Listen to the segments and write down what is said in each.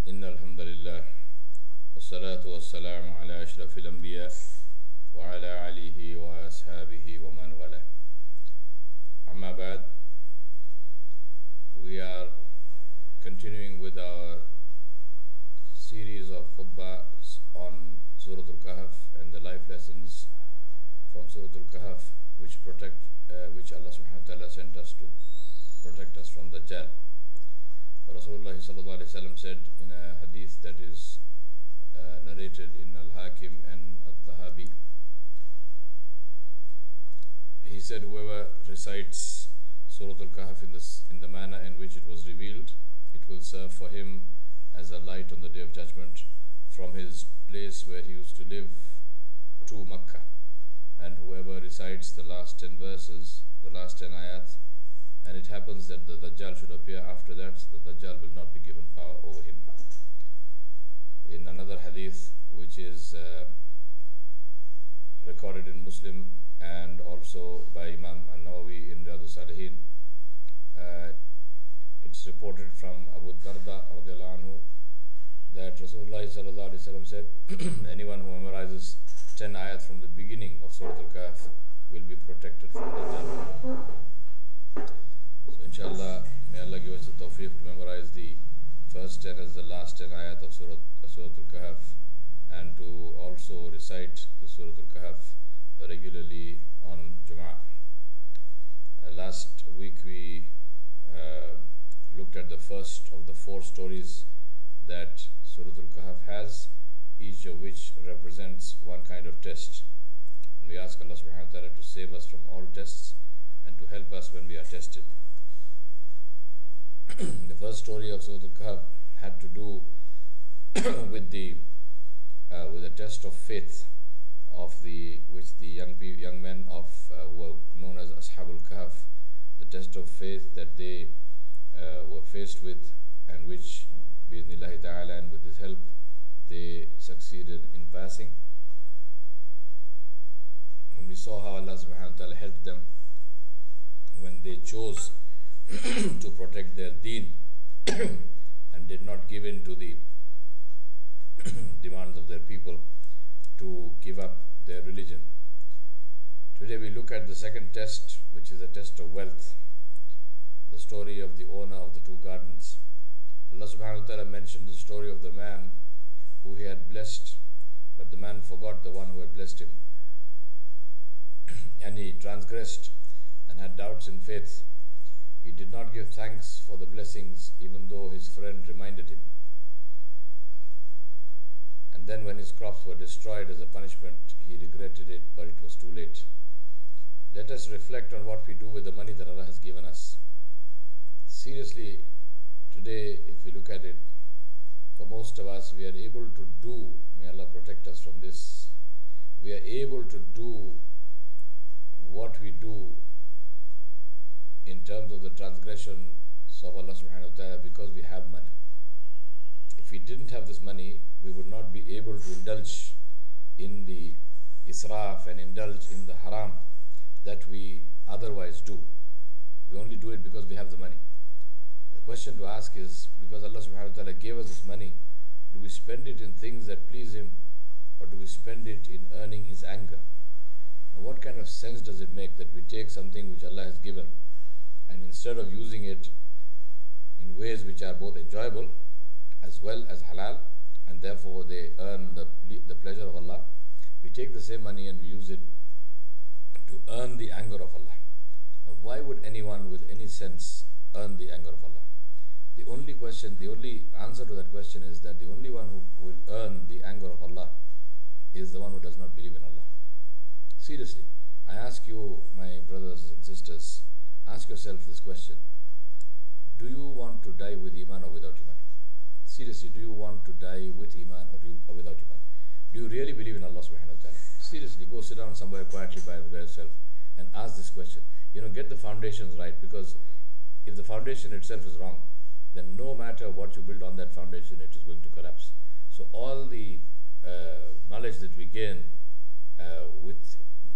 إن الحمد لله والصلاة والسلام على أشرف الأنبياء وعلى آله وأصحابه ومن والاه. أما بعد, we are continuing with our series of khutbah on Surah Al-Kahf and the life lessons from Surah Al-Kahf which Allah subhanahu wa ta'ala sent us to protect us from Dajjal. Rasulullah sallallahu alaihi wasallam said in a hadith that is narrated in Al-Hakim and Al-Dhahabi, he said, whoever recites Surah Al-Kahf in the manner in which it was revealed, it will serve for him as a light on the Day of Judgment from his place where he used to live to Makkah. And whoever recites the last 10 verses, the last 10 ayat, and it happens that the Dajjal should appear after that, the Dajjal will not be given power over him. In another hadith, which is recorded in Muslim and also by Imam An-Nawawi in Riyadh Salihin, it's reported from Abu Darda radiallahu anhu that Rasulullah sallallahu alaihi wasallam said, anyone who memorizes 10 ayat from the beginning of Surah Al-Kahf will be protected from Dajjal. So inshallah, may Allah give us the tawfiq to memorize the first 10 as the last 10 ayat of Surah Al-Kahf, and to also recite the Surah Al-Kahf regularly on Juma. Last week we looked at the first of the 4 stories that Surah Al-Kahf has, each of which represents one kind of test. And we ask Allah subhanahu wa ta'ala to save us from all tests and to help us when we are tested. The first story of Surah Al-Kahf had to do with the test of faith of which the young men of who were known as Ashabul Kahf, the test of faith that they were faced with, and which bi'idhnillahi ta'ala and with his help they succeeded in passing. And we saw how Allah subhanahu wa ta'ala helped them when they chose to protect their deen and did not give in to the demands of their people to give up their religion. Today we look at the second test, which is a test of wealth, the story of the owner of the 2 gardens. Allah subhanahu wa ta'ala mentioned the story of the man who he had blessed, but the man forgot the one who had blessed him, and he transgressed and had doubts in faith. He did not give thanks for the blessings even though his friend reminded him. And then when his crops were destroyed as a punishment, he regretted it, but it was too late. Let us reflect on what we do with the money that Allah has given us. Seriously, today if we look at it, for most of us, we are able to do, may Allah protect us from this, we are able to do what we do in terms of the transgressions of Allah subhanahu wa ta'ala because we have money. If we didn't have this money, we would not be able to indulge in the israf and indulge in the haram that we otherwise do. We only do it because we have the money. The question to ask is, because Allah subhanahu wa ta'ala gave us this money, do we spend it in things that please Him, or do we spend it in earning His anger? Now, what kind of sense does it make that we take something which Allah has given, and instead of using it in ways which are both enjoyable as well as halal, and therefore they earn the pleasure of Allah, we take the same money and we use it to earn the anger of Allah? Now, why would anyone with any sense earn the anger of Allah? The only answer to that question is that the only one who will earn the anger of Allah is the one who does not believe in Allah. Seriously, I ask you, my brothers and sisters, ask yourself this question: do you want to die with Iman or without Iman? Seriously, do you want to die with Iman or without Iman? Do you really believe in Allah subhanahu wa ta'ala? Seriously, go sit down somewhere quietly by yourself and ask this question. Get the foundations right, because if the foundation itself is wrong, then no matter what you build on that foundation, it is going to collapse. So all the knowledge that we gain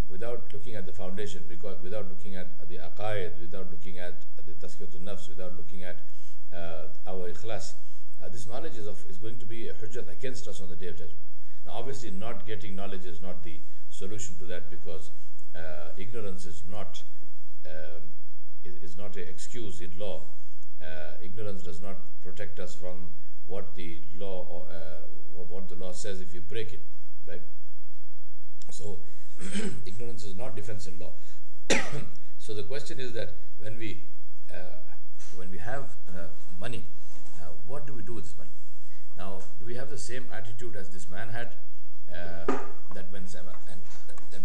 without looking at the foundation, because without looking at the aqaid, without looking at the tazkiyatun nafs, without looking at our ikhlas, this knowledge is going to be a hujjat against us on the Day of Judgment. Now, obviously, not getting knowledge is not the solution to that, because ignorance is not an excuse in law. Ignorance does not protect us from what the law or what the law says if you break it, right? So ignorance is not defense in law. So the question is that when we have money, what do we do with this money? Now, do we have the same attitude as this man had, that when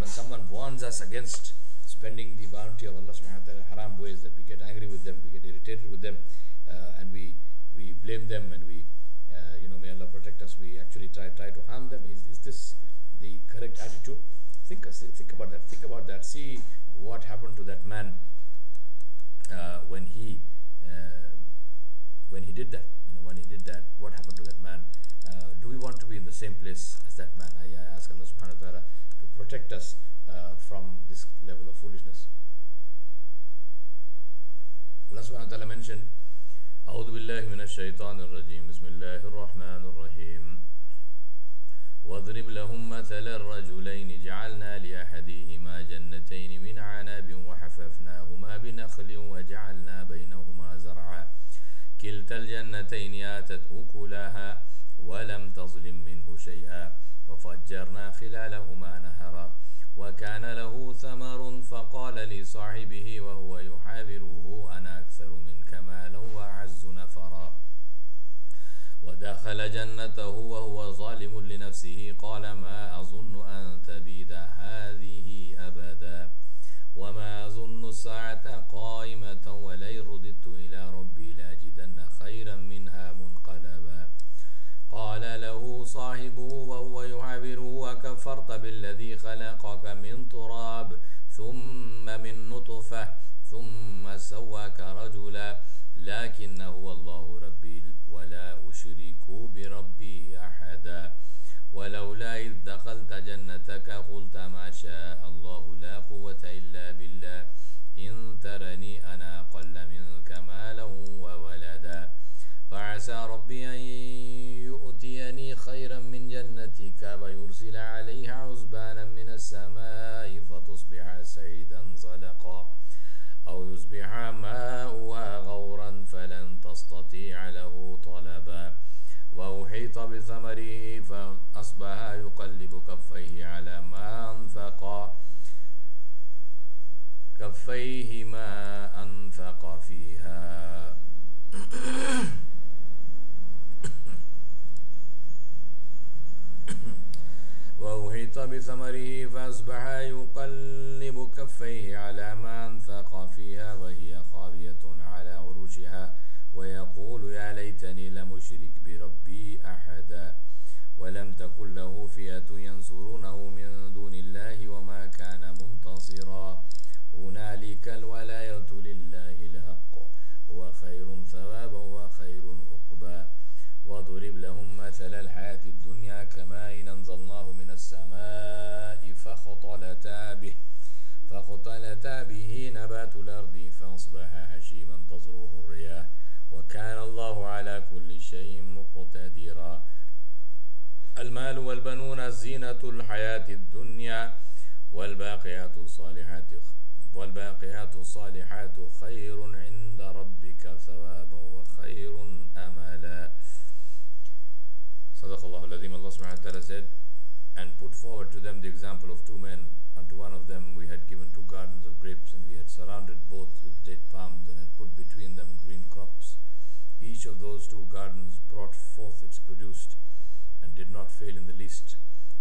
someone warns us against spending the bounty of Allah subhanahu wa ta'ala haram ways, that we get angry with them, we get irritated with them, and we blame them, and we may Allah protect us, we actually try to harm them? Is this the correct attitude? Think about that. See what happened to that man when he did that. When he did that, what happened to that man? Do we want to be in the same place as that man? I ask Allah subhanahu wa ta'ala to protect us from this level of foolishness. Allah subhanahu wa ta'ala mentioned, أعوذ بالله من الشيطان الرجيم بسم الله الرحمن الرحيم واضرب لهم مثل الرجلين جعلنا لأحدهما جنتين من عنب وحففناهما بنخل وجعلنا بينهما زرعا كلتا الجنتين آتت أكلها ولم تظلم منه شيئا وفجرنا خلالهما نهرا وكان له ثمر فقال لصاحبه وهو يحاوره أنا أكثر منك مالا وأعز نفرا ودخل جنته وهو ظالم لنفسه قال ما أظن أن تبيد هذه أبدا وما أظن الساعة قائمة ولئن رددت إلى ربي لأجدن خيرا منها منقلبا قال له صاحبه وهو يعابره أكفرت بالذي خلقك من تراب ثم من نطفة ثم سواك رجلا لكن هو الله ربي ولا أشرك بربي أحدا ولولا إذ دخلت جنتك قلت ما شاء الله لا قوة إلا بالله إن ترني أنا أقل منك مالا وولدا فعسى ربي أن يؤتيني خيرا من جنتك ويرسل عليها عزبانا من السماء فتصبح سعيدا زلقا أو يصبح ماؤها غورا فلن تستطيع له طلبا وأحيط بثمره فأصبح يقلب كفيه على ما أنفق فيها وأحيط بثمره فأصبح يقلب كفيه على ما أنفق فيها وهي خاوية على عروشها ويقول يا ليتني لم أشرك بربي أحدا ولم تكن له فئة ينصرونه من دون الله وما كان منتصرا هنالك الولاية لله الحق هو خير ثوابا وخير عقبا واضرب لهم مثل الحياة الدنيا كماء أنزلناه من السماء فاختلط به نبات الأرض فأصبح هشيما تذروه الرياح وكان الله على كل شيء مقتدرا المال والبنون زينة الحياة الدنيا والباقيات الصالحات خير عند ربك ثوابا وخير أملا. Sadaqallahu al-Azim. Allah subhanahu wa ta'ala said, and put forward to them the example of two men. Unto one of them we had given 2 gardens of grapes, and we had surrounded both with date palms, and had put between them green crops. Each of those 2 gardens brought forth its produce, and did not fail in the least.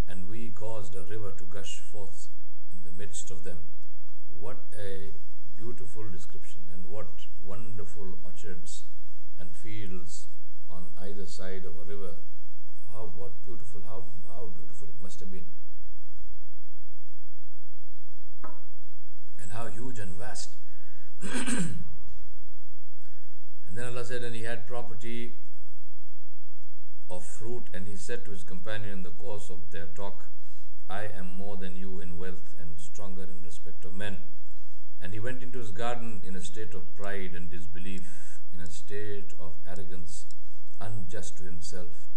And we caused a river to gush forth in the midst of them. What a beautiful description, and what wonderful orchards and fields on either side of a river. How beautiful it must have been, and how huge and vast. And then Allah said, and he had property of fruit, and he said to his companion in the course of their talk, I am more than you in wealth and stronger in respect of men. And he went into his garden in a state of pride and disbelief, in a state of arrogance, unjust unjust to himself.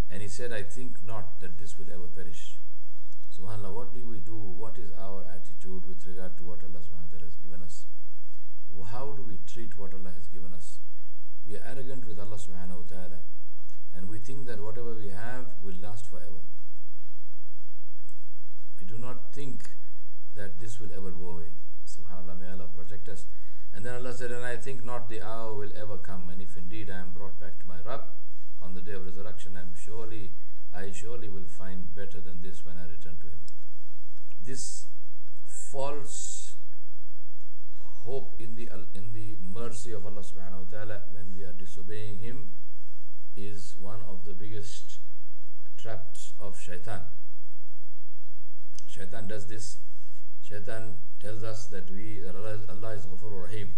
And he said, I think not that this will ever perish. SubhanAllah, what do we do? What is our attitude with regard to what Allah subhanahu wa ta'ala has given us? How do we treat what Allah has given us? We are arrogant with Allah subhanahu wa ta'ala, and we think that whatever we have will last forever. We do not think that this will ever go away. SubhanAllah, may Allah protect us. And then Allah said, and I think not the hour will ever come, and if indeed I am brought back to my Rabb on the day of resurrection, I surely will find better than this when I return to him. This false hope in the mercy of Allah subhanahu wa ta'ala when we are disobeying him is one of the biggest traps of shaitan. Shaitan does this. Shaitan tells us that Allah is Ghafur Rahim.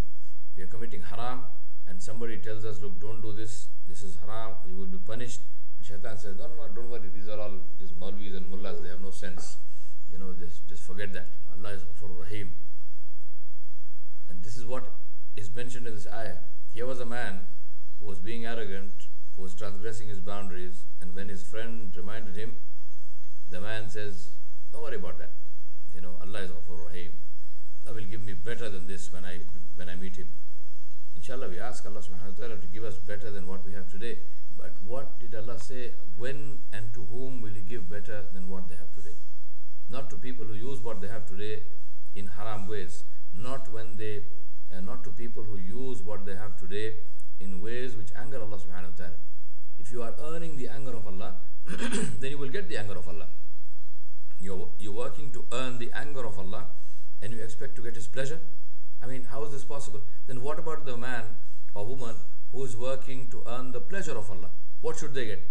We are committing haram and somebody tells us, look, don't do this, this is haram, you will be punished. And Shaitan says, no, don't worry, these are all these Maulvis and Mullahs, they have no sense. Just forget that. Allah is Ghafur Rahim. And this is what is mentioned in this ayah. Here was a man who was being arrogant, who was transgressing his boundaries, and when his friend reminded him, the man says, don't worry about that. Allah is Ghafur Rahim. Allah will give me better than this when I meet him. Inshallah, we ask Allah subhanahu wa ta'ala to give us better than what we have today. But what did Allah say? When and to whom will He give better than what they have today? Not to people who use what they have today in haram ways. Not to people who use what they have today in ways which anger Allah subhanahu wa ta'ala. If you are earning the anger of Allah, then you will get the anger of Allah. You're working to earn the anger of Allah and you expect to get His pleasure? I mean, how is this possible? Then what about the man or woman who is working to earn the pleasure of Allah? What should they get?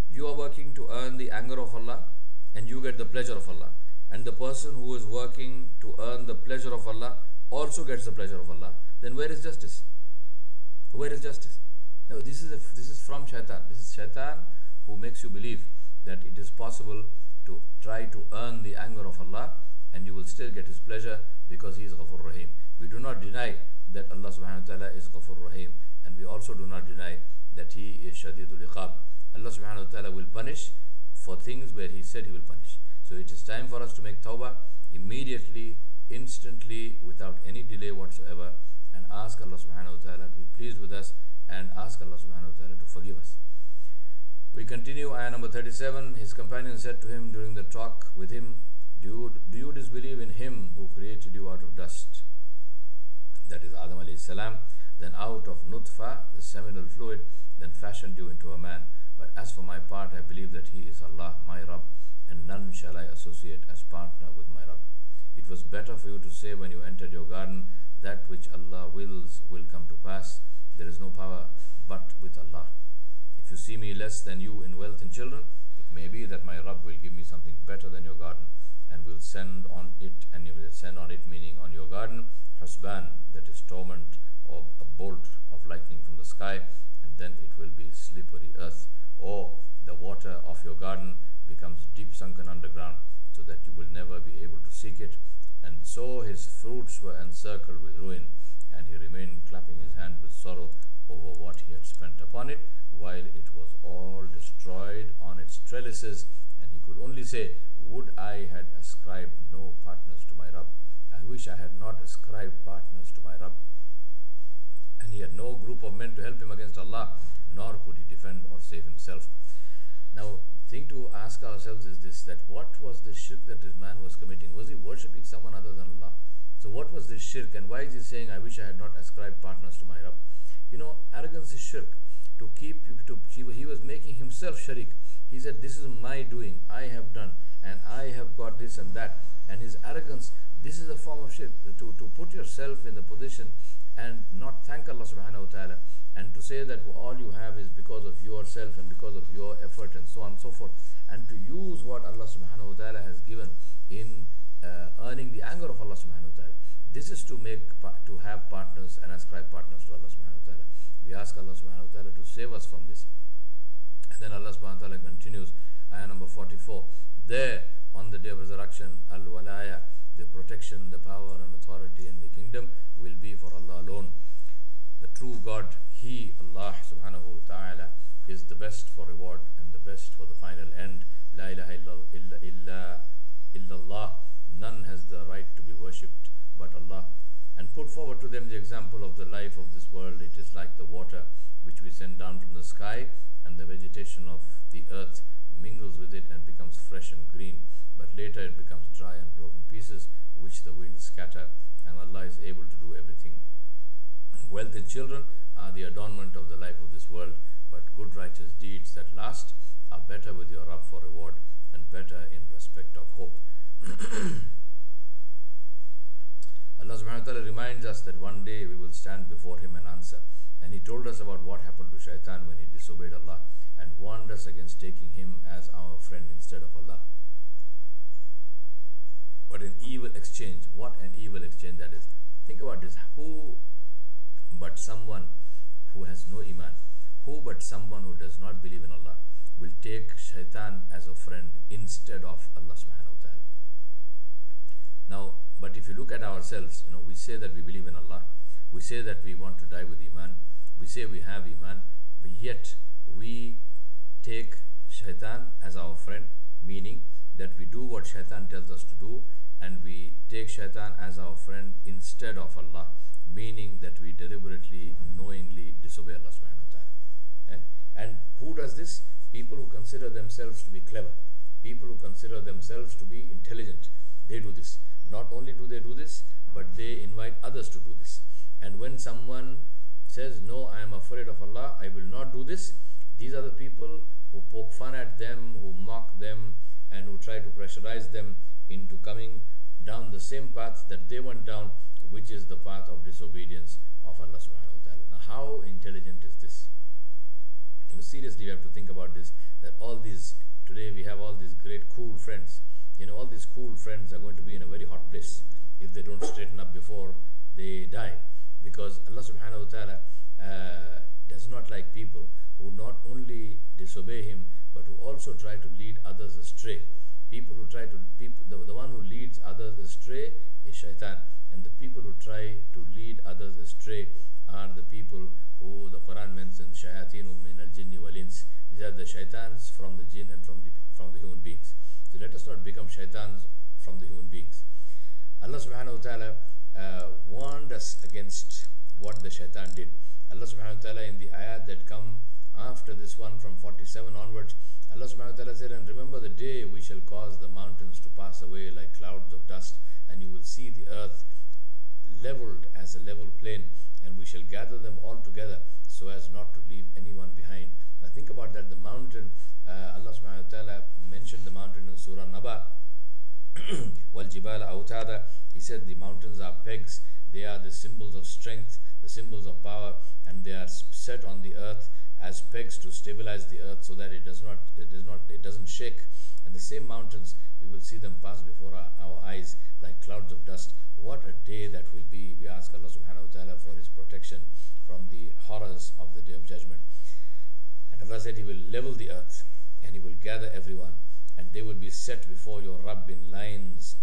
You are working to earn the anger of Allah and you get the pleasure of Allah. And the person who is working to earn the pleasure of Allah also gets the pleasure of Allah. Then where is justice? Where is justice? No, this is from shaitan. This is shaitan who makes you believe that it is possible to try to earn the anger of Allah and you will still get His pleasure because He is Ghafur Rahim. We do not deny that Allah subhanahu wa ta'ala is Ghafur Rahim, and we also do not deny that He is Shadidul Iqab. Allah subhanahu wa ta'ala will punish for things where He said He will punish. So it is time for us to make tawbah immediately, instantly, without any delay whatsoever, and ask Allah subhanahu wa ta'ala to be pleased with us and ask Allah subhanahu wa ta'ala to forgive us. We continue, ayah number 37. His companion said to him during the talk with him, do you disbelieve in Him who created you out of dust? That is Adam alayhi salam. Then out of nutfa, the seminal fluid, then fashioned you into a man. But as for my part, I believe that He is Allah, my Rabb, and none shall I associate as partner with my Rabb. It was better for you to say when you entered your garden, that which Allah wills will come to pass. There is no power but with Allah. If you see me less than you in wealth and children, it may be that my Rabb will give me something better than your garden, and will send on it, and He will send on it, meaning on your garden, husban, that is torment, or a bolt of lightning from the sky, and then it will be slippery earth, or the water of your garden becomes deep sunken underground, so that you will never be able to seek it. And so his fruits were encircled with ruin, and he remained clapping his hand with sorrow over what he had spent upon it, while it was all destroyed on its trellises, and he could only say, would I had ascribed no partners to my Rabb. I wish I had not ascribed partners to my Rabb. And he had no group of men to help him against Allah, nor could he defend or save himself. Now, the thing to ask ourselves is this, that what was the shirk that this man was committing? Was he worshipping someone other than Allah? So what was this shirk, and why is he saying, I wish I had not ascribed partners to my Rabb? Arrogance is shirk. He was making himself sharik. He said, this is my doing, I have done, and I have got this and that. And his arrogance, this is a form of shirk, to put yourself in the position and not thank Allah subhanahu wa ta'ala, and to say that all you have is because of yourself and because of your effort and so on and so forth, and to use what Allah subhanahu wa ta'ala has given in earning the anger of Allah subhanahu wa ta'ala. This is to have partners and ascribe partners to Allah subhanahu wa ta'ala. We ask Allah subhanahu wa ta'ala to save us from this. And then Allah subhanahu wa ta'ala continues, ayah number 44. There, on the day of resurrection, al-walaya, the protection, the power and authority and the kingdom will be for Allah alone. The true God, He, Allah subhanahu wa ta'ala, is the best for reward and the best for the final end. La ilaha illallah. None has the right to be worshipped but Allah. And put forward to them the example of the life of this world. It is like the water which we send down from the sky, and the vegetation of the earth mingles with it and becomes fresh and green, but later it becomes dry and broken pieces which the winds scatter, and Allah is able to do everything. Wealth and children are the adornment of the life of this world, but good righteous deeds that last are better with your Rabb for reward and better in respect of hope. Allah subhanahu wa ta'ala reminds us that one day we will stand before Him and answer. And He told us about what happened to Shaitan when he disobeyed Allah and warned us against taking him as our friend instead of Allah. What an evil exchange. What an evil exchange that is. Think about this. Who but someone who has no iman, who but someone who does not believe in Allah will take Shaitan as a friend instead of Allah subhanahu wa ta'ala? Now, but if you look at ourselves, we say that we believe in Allah, we say that we want to die with iman, we say we have iman, but yet we take Shaitan as our friend, meaning that we do what Shaitan tells us to do, and we take Shaitan as our friend instead of Allah, meaning that we deliberately, knowingly disobey Allah subhanahu wa ta'ala. And who does this? People who consider themselves to be clever, people who consider themselves to be intelligent, they do this. Not only do they do this, but they invite others to do this. And when someone says, no, I am afraid of Allah, I will not do this, these are the people who poke fun at them, who mock them, and who try to pressurize them into coming down the same path that they went down, which is the path of disobedience of Allah subhanahu wa ta'ala. Now, how intelligent is this? Seriously, we have to think about this, that all these, today we have all these great cool friends. All these cool friends are going to be in a very hot place if they don't straighten up before they die, because Allah subhanahu wa ta'ala does not like people who not only disobey Him but who also try to lead others astray. The one who leads others astray is Shaitan, and the people who try to lead others astray are the people who the Quran mentions, shayatinum min al-jinni wal-ins. These are the shaitans from the jinn and from the human beings. So let us not become shaitans from the human beings. Allah subhanahu wa ta'ala warned us against what the shaitan did. Allah subhanahu wa ta'ala in the ayat that come after this one from 47 onwards, Allah subhanahu wa ta'ala said, and remember the day we shall cause the mountains to pass away like clouds of dust, and you will see the earth leveled as a level plain, and we shall gather them all together so as not to leave anyone behind. Now think about that. The mountain, Allah subhanahu wa ta'ala mentioned the mountain in Surah Naba. Wal jibala awtada. He said the mountains are pegs. They are the symbols of strength, the symbols of power, and they are set on the earth as pegs to stabilize the earth so that it doesn't shake. And the same mountains, we will see them pass before our eyes like clouds of dust. What a day that will be. We ask Allah subhanahu wa ta'ala for His protection from the horrors of the day of judgment. And Allah said He will level the earth and He will gather everyone, and they will be set before your Rabb in lines,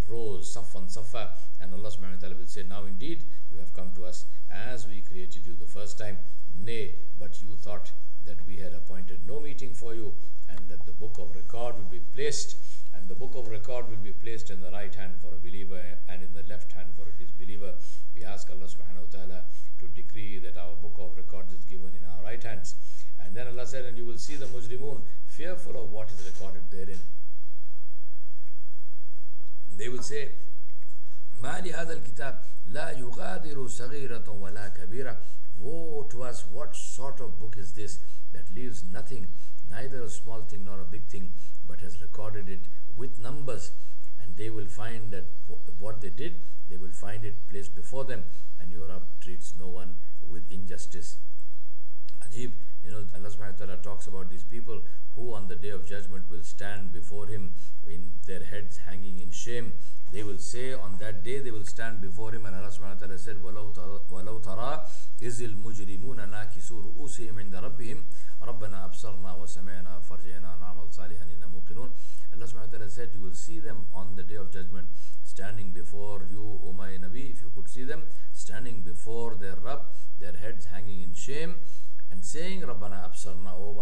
rows, saffan safa, and Allah subhanahu wa ta'ala will say, now indeed you have come to us as we created you the first time. Nay, but you thought that we had appointed no meeting for you, and that the book of record will be placed, and the book of record will be placed in the right hand for a believer and in the left hand for a disbeliever. We ask Allah subhanahu wa ta'ala to decree that our book of records is given in our right hands. And then Allah said, and you will see the mujrimun fearful of what is recorded therein. They will say, Ma li hadha al-kitab la yughadiru saghiratan wa la kabira. Woe to us, what sort of book is this that leaves nothing, neither a small thing nor a big thing, but has recorded it with numbers. And they will find that what they did, they will find it placed before them, and your Rabb treats no one with injustice. Ajib, Allah subhanahu wa ta'ala talks about these people who on the day of judgment will stand before Him in their heads hanging in shame. They will say on that day, they will stand before Him, and Allah subhanahu wa ta'ala said, وَلَوْ تَرَى إِذِ الْمُجْرِمُونَ نَاكِسُوا رُؤُوسِهِمْ عِنْدَ رَبِّهِمْ رَبَّنَا أَبْصَرْنَا وَسَمِعْنَا فَارْجِعْنَا نَعْمَلْ صَالِحًا إِنَّا مُوقِنُونَ. Allah subhanahu wa ta'ala said, you will see them on the day of judgment standing before you, O my Nabi, if you could see them standing before their Rabb, their heads hanging in shame, and saying, Rabbana absarna, O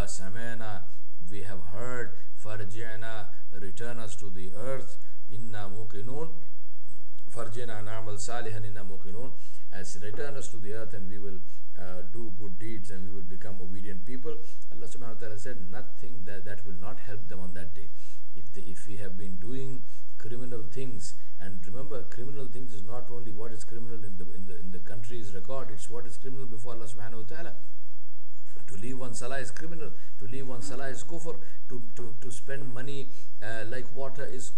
wa samena, we have heard, farji'na, return us to the earth, inna muqinun, farji'na na'mal salihan inna muqinun, as return us to the earth and we will do good deeds and we will become obedient people. Allah subhanahu wa ta'ala said nothing that will not help them on that day. If we have been doing criminal things, and remember, criminal things is not only what is criminal in the country's record, it's what is criminal before Allah subhanahu wa ta'ala. To leave one salah is criminal, to leave one salah is kufr, to spend money like water is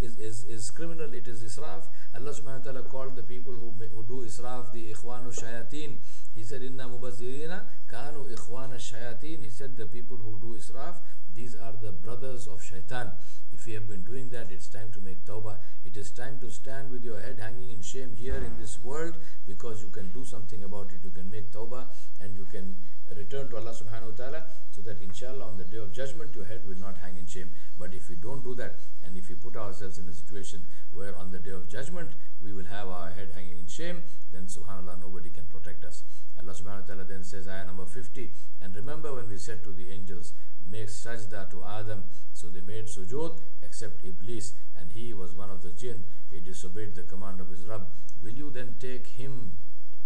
criminal, it is israf. Allah subhanahu wa ta'ala called the people who do israf the ikhwanu shayateen. He said, inna mubazzirina kanu ikhwana shayateen. He said the people who do israf, these are the brothers of shaitan. If you have been doing that, it's time to make tawbah. It is time to stand with your head hanging in shame here in this world, because you can do something about it. You can make tawbah and you can return to Allah subhanahu wa ta'ala, so that inshallah on the day of judgment your head will not hang in shame. But if we don't do that, and if we put ourselves in a situation where on the day of judgment we will have our head hanging in shame, then subhanallah, nobody can protect us. Allah subhanahu wa ta'ala then says, ayah number 50, and remember when we said to the angels, make sajda to Adam, so they made sujood except Iblis, and he was one of the jinn. He disobeyed the command of his Rabb. Will you then take him,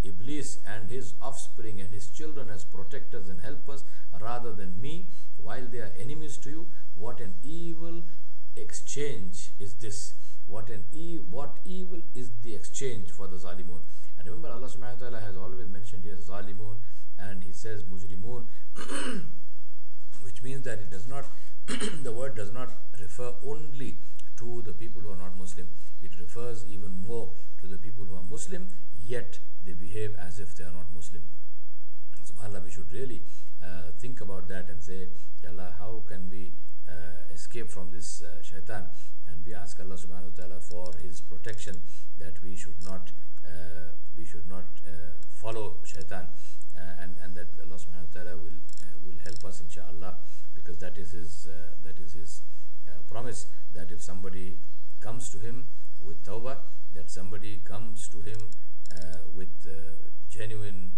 Iblis, and his offspring and his children as protectors and helpers rather than me, while they are enemies to you? What an evil exchange is this. What evil is the exchange for the zalimun. And remember, Allah subhanahu wa ta'ala has always mentioned here zalimun, and he says mujrimun, which means that it does not the word does not refer only to the people who are not Muslim. It refers even more to the people who are Muslim, yet they behave as if they are not Muslim. SubhanAllah, we should really think about that and say, Allah, how can we escape from this shaitan? And we ask Allah subhanahu wa ta'ala for his protection, that we should not follow shaitan, and that Allah subhanahu wa ta'ala will help us inshallah, because that is his promise, that if somebody comes to him with tawbah, that somebody comes to him with genuine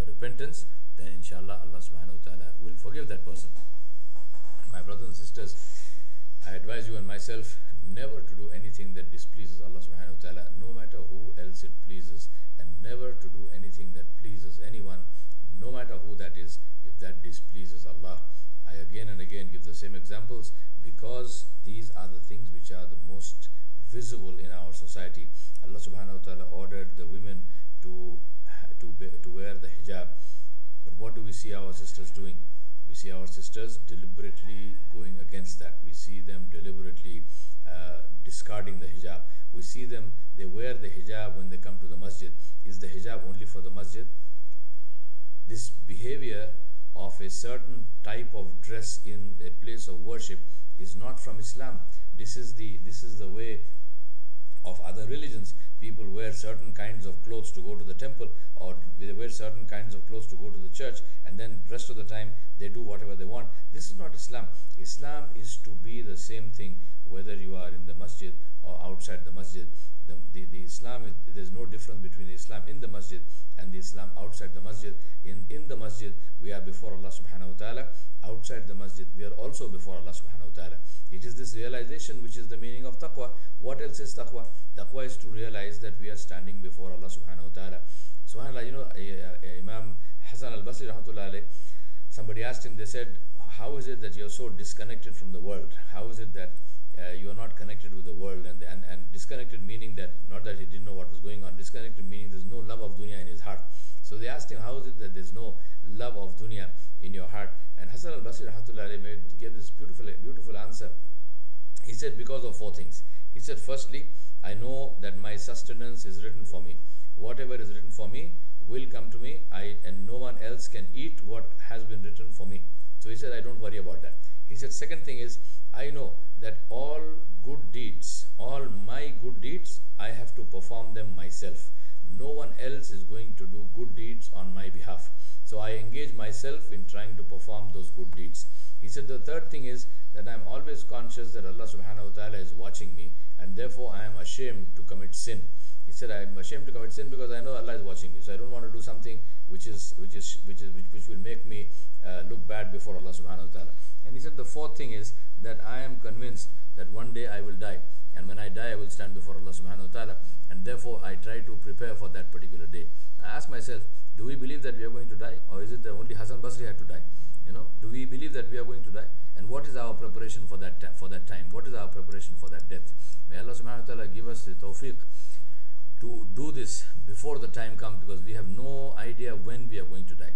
repentance, then inshallah Allah subhanahu wa ta'ala will forgive that person. My brothers and sisters, I advise you and myself never to do anything that displeases Allah subhanahu wa ta'ala, no matter who else it pleases, and never to do anything that pleases anyone, no matter who that is, if that displeases Allah. I again and again give the same examples, because these are the things which are the most visible in our society. Allah subhanahu wa ta'ala ordered the women to wear the hijab, but what do we see our sisters doing? We see our sisters deliberately going against that. We see them deliberately discarding the hijab. We see them, they wear the hijab when they come to the masjid. Is the hijab only for the masjid? This behavior of a certain type of dress in a place of worship is not from Islam. This is the way of other religions. People wear certain kinds of clothes to go to the temple, or they wear certain kinds of clothes to go to the church, and then the rest of the time they do whatever they want. This is not Islam. Islam is to be the same thing whether you are in the masjid or outside the masjid. The Islam is, there's no difference between the Islam in the masjid and the Islam outside the masjid. In the masjid we are before Allah subhanahu wa ta'ala. Outside the masjid we are also before Allah subhanahu wa ta'ala. It is this realization which is the meaning of taqwa. What else is taqwa? Taqwa is to realize that we are standing before Allah subhanahu wa ta'ala. SubhanAllah, you know, Imam Hasan al-Basri rahmatullah alayh, somebody asked him, they said, how is it that you're so disconnected from the world? How is it that you are not connected with the world? And disconnected meaning that, not that he didn't know what was going on, disconnected meaning there's no love of dunya in his heart. So they asked him, how is it that there's no love of dunya in your heart? And Hasan al-Basri rahmatullah alayhi gave this beautiful answer. He said, because of four things. He said, firstly, I know that my sustenance is written for me. Whatever is written for me will come to me, and no one else can eat what has been written for me. So he said, I don't worry about that. He said, second thing is, I know that all good deeds, all my good deeds, I have to perform them myself. No one else is going to do good deeds on my behalf. So I engage myself in trying to perform those good deeds. He said, the third thing is that I am always conscious that Allah subhanahu wa ta'ala is watching me, and therefore I am ashamed to commit sin. He said, I am ashamed to commit sin because I know Allah is watching me. So I don't want to do something which will make me look bad before Allah subhanahu wa ta'ala. And he said the fourth thing is that I am convinced that one day I will die, and when I die I will stand before Allah subhanahu wa ta'ala, and therefore I try to prepare for that particular day. I ask myself, do we believe that we are going to die, or is it that only Hassan Basri had to die? Do we believe that we are going to die? And what is our preparation for that time? What is our preparation for that death? May Allah subhanahu wa ta'ala give us the tawfiq to do this before the time comes, because we have no idea when we are going to die.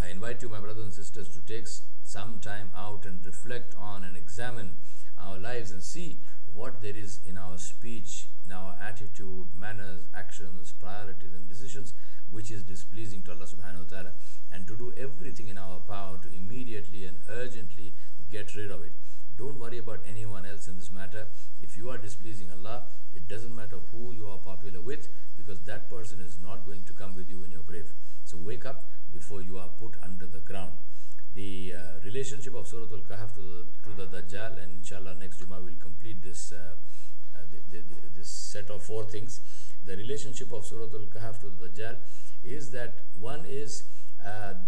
I invite you, my brothers and sisters, to take some time out and reflect on and examine our lives and see what there is in our speech, in our attitude, manners, actions, priorities and decisions which is displeasing to Allah subhanahu wa ta'ala, and to do everything in our power to immediately and urgently get rid of it. Don't worry about anyone else in this matter. If you are displeasing Allah, it doesn't matter who you are popular with, because that person is not going to come with you in your grave. So wake up before you are put under the ground. The relationship of Surah Al-Kahf to the Dajjal, and inshallah next Juma we'll complete this this set of 4 things. The relationship of Surah Al-Kahf to the Dajjal is that one is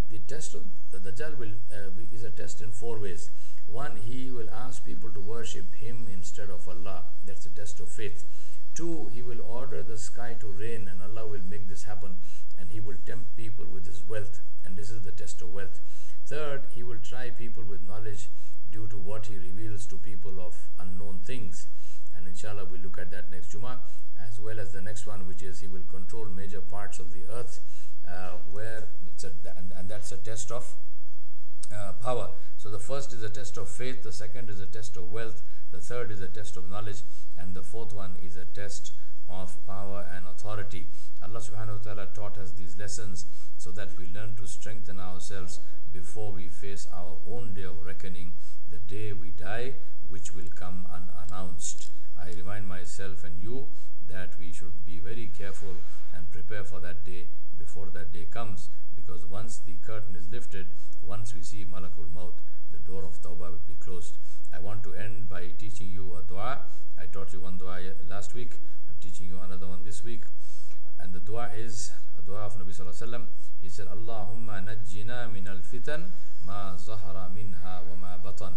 the test of the Dajjal is a test in 4 ways. One, he will ask people to worship him instead of Allah. That's a test of faith. 2, he will order the sky to rain, and Allah will make this happen, and he will tempt people with his wealth, and this is the test of wealth. 3rd, he will try people with knowledge due to what he reveals to people of unknown things, and inshallah we'll look at that next Juma, as well as the next one, which is he will control major parts of the earth, where and that's a test of power. So the first is a test of faith, the second is a test of wealth, the third is a test of knowledge, and the fourth one is a test of power and authority. Allah subhanahu wa ta'ala taught us these lessons so that we learn to strengthen ourselves before we face our own day of reckoning, the day we die, which will come unannounced. I remind myself and you that we should be very careful and prepare for that day before that day comes, because once the curtain is lifted, once we see Malakul Maut, the door of Tawbah will be closed. I want to end by teaching you a dua. I taught you one dua last week. I'm teaching you another one this week. And the dua is a dua of Nabi Sallallahu Alaihi Wasallam. He said, Allahumma najjina min al-fitan ma zahara minha wa ma batan.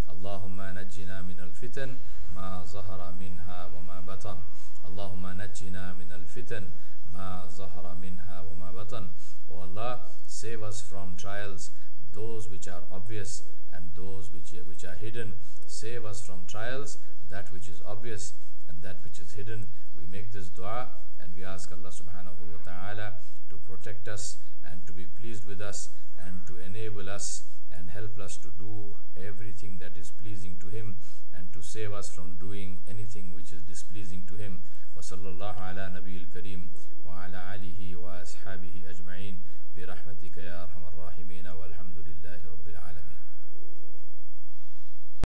Allahumma najjina min al-fitan ma zahara minha wa ma batan. Allahumma najjina min al-fitan ma zahara minha wa ma batan. O Allah, save us from trials, those which are obvious and those which are hidden. Save us from trials, that which is obvious and that which is hidden. We make this dua and we ask Allah subhanahu wa ta'ala to protect us and to be pleased with us and to enable us and help us to do everything that is pleasing to Him, and to save us from doing anything which is displeasing to Him. Wa sallallahu ala nabiyil kareem wa ala alihi wa ashabihi ajma'in bi rahmatika ya arhamar rahimin.